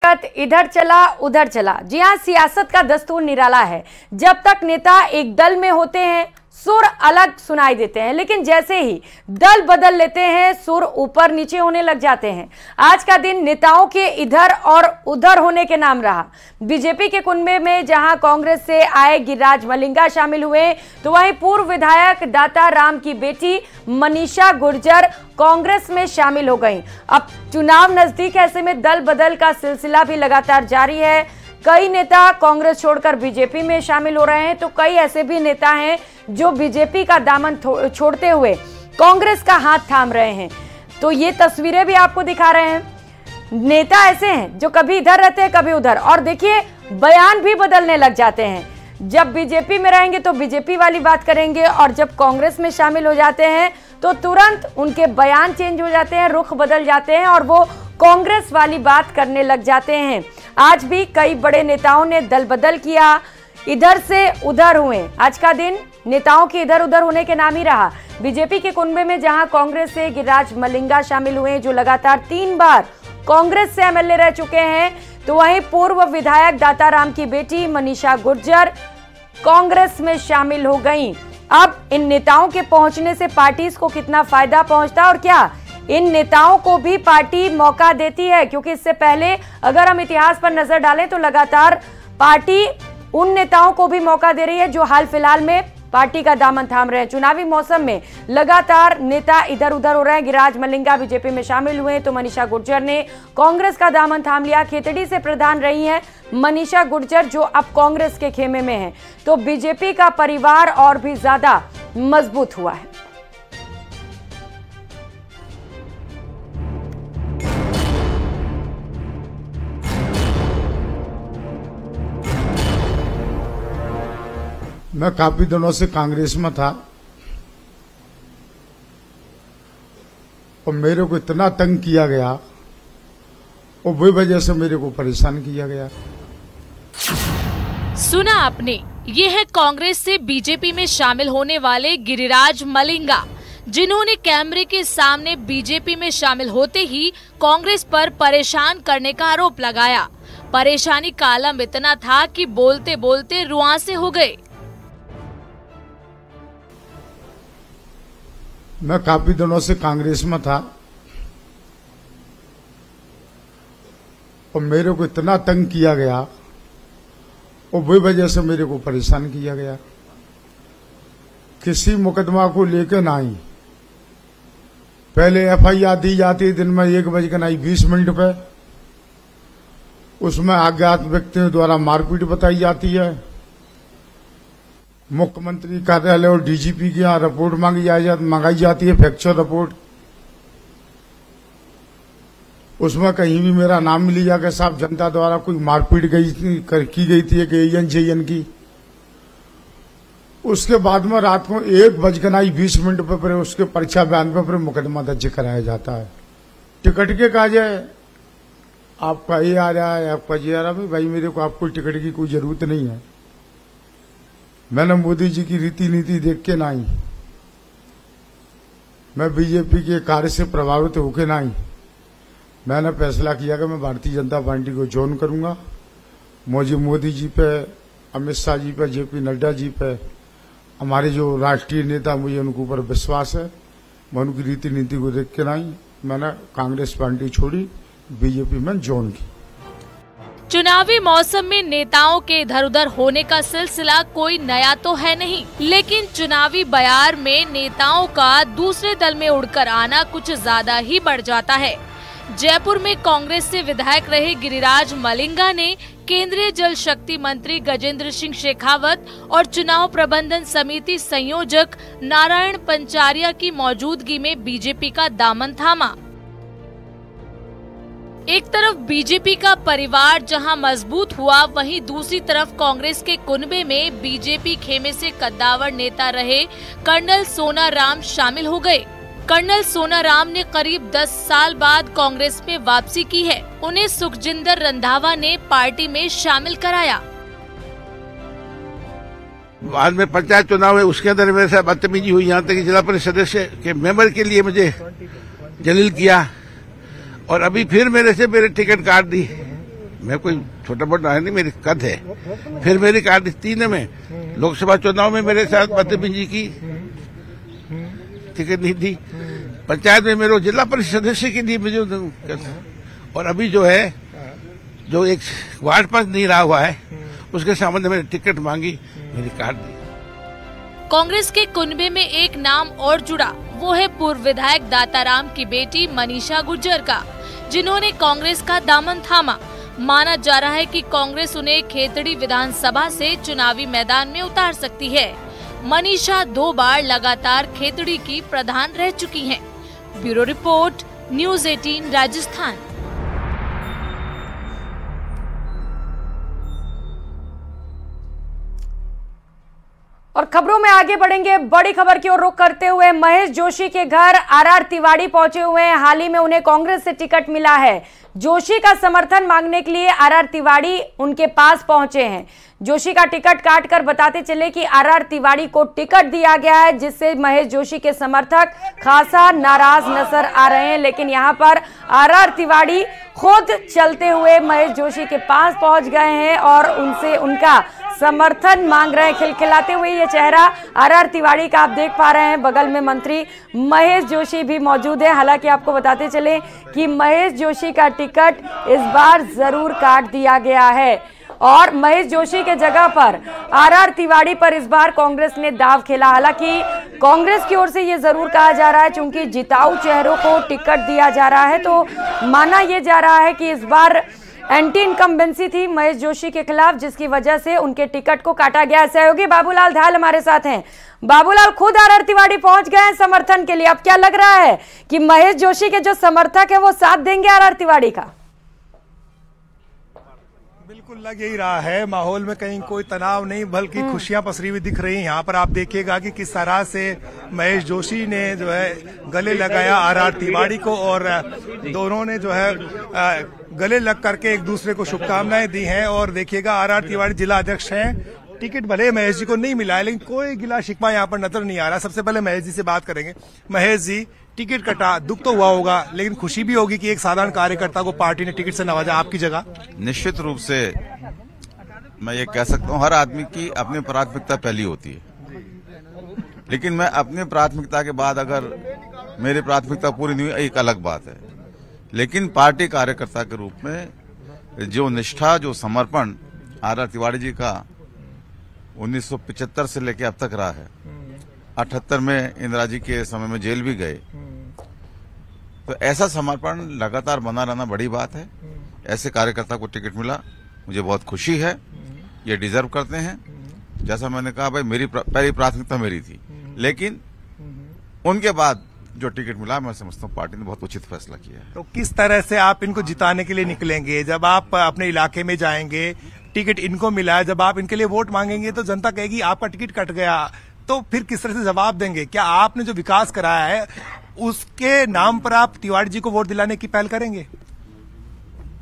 वक्त इधर चला उधर चला। जी हां, सियासत का दस्तूर निराला है। जब तक नेता एक दल में होते हैं सुर अलग सुनाई देते हैं, लेकिन जैसे ही दल बदल लेते हैं सुर ऊपर नीचे होने लग जाते हैं। आज का दिन नेताओं के इधर और उधर होने के नाम रहा। बीजेपी के कुनबे में जहां कांग्रेस से आए गिरिराज मलिंगा शामिल हुए, तो वहीं पूर्व विधायक दाता राम की बेटी मनीषा गुर्जर कांग्रेस में शामिल हो गई। अब चुनाव नजदीक, ऐसे में दल बदल का सिलसिला भी लगातार जारी है। कई नेता कांग्रेस छोड़कर बीजेपी में शामिल हो रहे हैं, तो कई ऐसे भी नेता हैं जो बीजेपी का दामन छोड़ते हुए कांग्रेस का हाथ थाम रहे हैं। तो ये तस्वीरें भी आपको दिखा रहे हैं। नेता ऐसे हैं जो कभी इधर रहते हैं कभी उधर, और देखिए बयान भी बदलने लग जाते हैं। जब बीजेपी में रहेंगे तो बीजेपी वाली बात करेंगे, और जब कांग्रेस में शामिल हो जाते हैं तो तुरंत उनके बयान चेंज हो जाते हैं, रुख बदल जाते हैं और वो कांग्रेस वाली बात करने लग जाते हैं। आज भी कई बड़े नेताओं ने दल बदल किया, इधर से उधर हुए। आज का दिन नेताओं के इधर उधर होने के नाम ही रहा। बीजेपी के कुनबे में जहां कांग्रेस से गिरिराज मलिंगा शामिल हुए, जो लगातार 3 बार कांग्रेस से एमएलए रह चुके हैं, तो वहीं पूर्व विधायक दाता राम की बेटी मनीषा गुर्जर कांग्रेस में शामिल हो गई। अब इन नेताओं के पहुंचने से पार्टी को कितना फायदा पहुंचता है, और क्या इन नेताओं को भी पार्टी मौका देती है? क्योंकि इससे पहले अगर हम इतिहास पर नजर डालें तो लगातार पार्टी उन नेताओं को भी मौका दे रही है जो हाल फिलहाल में पार्टी का दामन थाम रहे हैं। चुनावी मौसम में लगातार नेता इधर उधर हो रहे हैं। गिरिराज मलिंगा बीजेपी में शामिल हुए, तो मनीषा गुर्जर ने कांग्रेस का दामन थाम लिया। खेतड़ी से प्रधान रही हैं मनीषा गुर्जर, जो अब कांग्रेस के खेमे में है। तो बीजेपी का परिवार और भी ज्यादा मजबूत हुआ है। मैं काफी दिनों से कांग्रेस में था और मेरे को इतना तंग किया गया और वही वजह से मेरे को परेशान किया गया। सुना आपने, ये है कांग्रेस से बीजेपी में शामिल होने वाले गिरिराज मलिंगा, जिन्होंने कैमरे के सामने बीजेपी में शामिल होते ही कांग्रेस पर परेशान करने का आरोप लगाया। परेशानी का आलम इतना था कि बोलते बोलते रुआंसे हो गए। मैं काफी दिनों से कांग्रेस में था और मेरे को इतना तंग किया गया और वही वजह से मेरे को परेशान किया गया। किसी मुकदमा को लेकर ना आई, पहले एफआईआर दी जाती दिन में 1:20 पे, उसमें अज्ञात व्यक्तियों द्वारा मारपीट बताई जाती है। मुख्यमंत्री कार्यालय और डीजीपी के यहाँ रिपोर्ट मंगाई जाती है, फैक्चर रिपोर्ट। उसमें कहीं भी मेरा नाम मिल गया कि साहब जनता द्वारा कोई मारपीट की गई थी एक एएन की। उसके बाद में रात को 1:20 पर उसके परीक्षा बयान पर मुकदमा दर्ज कराया जाता है। टिकट के काज है, आपका ये आ रहा है, आपका ये आ रहा है। भाई मेरे को आपको टिकट की कोई जरूरत नहीं है। मैंने मोदी जी की रीति नीति देख के ना आई, मैं बीजेपी के कार्य से प्रभावित होकर ना आई। मैंने फैसला किया कि मैं भारतीय जनता पार्टी को ज्वाइन करूंगा। मुझे मोदी जी पे, अमित शाह जी पे, जेपी नड्डा जी पे, हमारे जो राष्ट्रीय नेता, मुझे उनके ऊपर विश्वास है। मैं उनकी रीति नीति को देख के ना आई, मैंने कांग्रेस पार्टी छोड़ी, बीजेपी में ज्वाइन की। चुनावी मौसम में नेताओं के इधर उधर होने का सिलसिला कोई नया तो है नहीं, लेकिन चुनावी बयार में नेताओं का दूसरे दल में उड़कर आना कुछ ज्यादा ही बढ़ जाता है। जयपुर में कांग्रेस से विधायक रहे गिरिराज मलिंगा ने केंद्रीय जल शक्ति मंत्री गजेंद्र सिंह शेखावत और चुनाव प्रबंधन समिति संयोजक नारायण पंचारिया की मौजूदगी में बीजेपी का दामन थामा। एक तरफ बीजेपी का परिवार जहां मजबूत हुआ, वहीं दूसरी तरफ कांग्रेस के कुनबे में बीजेपी खेमे से कद्दावर नेता रहे कर्नल सोनाराम शामिल हो गए। कर्नल सोनाराम ने करीब 10 साल बाद कांग्रेस में वापसी की है। उन्हें सुखजिंदर रंधावा ने पार्टी में शामिल कराया। बाद में पंचायत चुनाव है, उसके अंदर मेरे साथ बदतमीजी हुई, यहाँ तक कि जिला परिषद सदस्य के मेंबर के लिए मुझे जलील किया और अभी फिर मेरे से मेरे टिकट काट दी। मैं कोई छोटा मोटा है नहीं, मेरी कद है। फिर मेरी कार्ड 3 में लोकसभा चुनाव में मेरे साथ बदतमीजी की, टिकट नहीं दी। पंचायत में मेरे जिला परिषद सदस्य के लिए मुझे, और अभी जो है जो एक वार्ड पास नहीं रहा हुआ है उसके संबंध में टिकट मांगी, मेरी कार्ड दी। कांग्रेस के कुनबे में एक नाम और जुड़ा, वो है पूर्व विधायक दाताराम की बेटी मनीषा गुर्जर का, जिन्होंने कांग्रेस का दामन थामा। माना जा रहा है कि कांग्रेस उन्हें खेतड़ी विधानसभा से चुनावी मैदान में उतार सकती है। मनीषा 2 बार लगातार खेतड़ी की प्रधान रह चुकी हैं। Bureau report, news 18 Rajasthan. और खबरों में आगे बढ़ेंगे। बड़ी खबर की ओर रुख करते हुए महेश जोशी के घर आर तिवारी पहुंचे हुए हैं। हाल ही में उन्हें कांग्रेस से टिकट मिला है। जोशी का समर्थन मांगने के लिए आर तिवारी उनके पास पहुंचे हैं। जोशी का टिकट काटकर बताते चले कि आर तिवारी को टिकट दिया गया है, जिससे महेश जोशी के समर्थक खासा नाराज नजर आ रहे हैं। लेकिन यहां पर आर तिवारी खुद चलते हुए महेश जोशी के पास पहुंच गए हैं और उनसे उनका समर्थन मांग रहे हैं। खिलखिलाते हुए ये चेहरा आर तिवारी का आप देख पा रहे हैं। बगल में मंत्री महेश जोशी भी मौजूद है। हालांकि आपको बताते चले कि महेश जोशी का टिकट इस बार जरूर काट दिया गया है और महेश जोशी के जगह पर आर तिवारी पर इस बार कांग्रेस ने दाव खेला। हालांकि कांग्रेस की ओर से ये जरूर कहा जा रहा है, चूंकि जिताऊ चेहरों को टिकट दिया जा रहा है, तो माना यह जा रहा है कि इस बार एंटी इनकम्बेंसी थी महेश जोशी के खिलाफ, जिसकी वजह से उनके टिकट को काटा गया। सहयोगी बाबूलाल धाल हमारे साथ हैं। बाबूलाल, खुद आर तिवारी पहुंच गए हैं समर्थन के लिए। अब क्या लग रहा है कि महेश जोशी के जो समर्थक है वो साथ देंगे आर तिवारी का? बिल्कुल लग यही रहा है। माहौल में कहीं कोई तनाव नहीं बल्कि खुशियां पसरी हुई दिख रही हैं। यहाँ पर आप देखिएगा कि किस तरह से महेश जोशी ने जो है गले लगाया आर तिवारी को और दोनों ने जो है गले लग करके एक दूसरे को शुभकामनाएं दी हैं। और देखिएगा आर तिवारी जिला अध्यक्ष हैं। टिकट भले महेश जी को नहीं मिला है, लेकिन कोई गिला शिकवा यहाँ पर नजर नहीं आ रहा। सबसे पहले महेश जी से बात करेंगे। महेश जी, टिकट कटा, दुख तो हुआ होगा, लेकिन खुशी भी होगी कि एक साधारण कार्यकर्ता को पार्टी ने टिकट से नवाजा आपकी जगह। निश्चित रूप से मैं ये कह सकता हूँ, हर आदमी की अपनी प्राथमिकता पहली होती है, लेकिन मैं अपनी प्राथमिकता के बाद अगर मेरी प्राथमिकता पूरी नहीं हुई एक अलग बात है। लेकिन पार्टी कार्यकर्ता के रूप में जो निष्ठा, जो समर्पण आर तिवारी जी का 1975 से लेकर अब तक रहा है, 78 में इंदिरा जी के समय में जेल भी गए, तो ऐसा समर्पण लगातार बना रहना बड़ी बात है। ऐसे कार्यकर्ता को टिकट मिला, मुझे बहुत खुशी है। ये डिजर्व करते हैं। जैसा मैंने कहा, भाई मेरी पहली प्राथमिकता मेरी थी, लेकिन उनके बाद जो टिकट मिला, मैं समझता हूँ पार्टी ने बहुत उचित फैसला किया है। तो किस तरह से आप इनको जिताने के लिए निकलेंगे? जब आप अपने इलाके में जाएंगे, टिकट इनको मिला है, जब आप इनके लिए वोट मांगेंगे तो जनता कहेगी आपका टिकट कट गया, तो फिर किस तरह से जवाब देंगे? क्या आपने जो विकास कराया है उसके नाम पर आप तिवारी जी को वोट दिलाने की पहल करेंगे?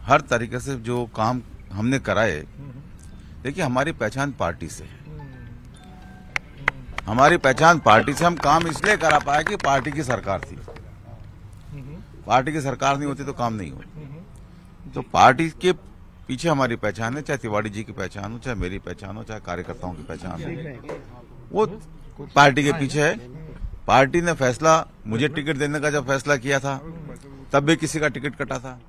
हर तरीके से जो काम हमने कराए, देखिए हमारी पहचान पार्टी से है। हमारी पहचान पार्टी से, हम काम इसलिए करा पाए कि पार्टी की सरकार थी। पार्टी की सरकार नहीं होती तो काम नहीं होता। तो पार्टी के पीछे हमारी पहचान है, चाहे तिवारी जी की पहचान हो, चाहे मेरी पहचान हो, चाहे कार्यकर्ताओं की पहचान हो, वो पार्टी के पीछे है। पार्टी ने फैसला, मुझे टिकट देने का जब फैसला किया था तब भी किसी का टिकट कटा था।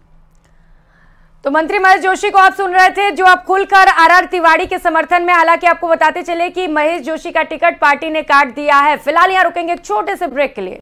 तो मंत्री महेश जोशी को आप सुन रहे थे, जो आप खुलकर आर तिवारी के समर्थन में। हालांकि आपको बताते चले कि महेश जोशी का टिकट पार्टी ने काट दिया है। फिलहाल यहाँ रुकेंगे एक छोटे से ब्रेक के लिए।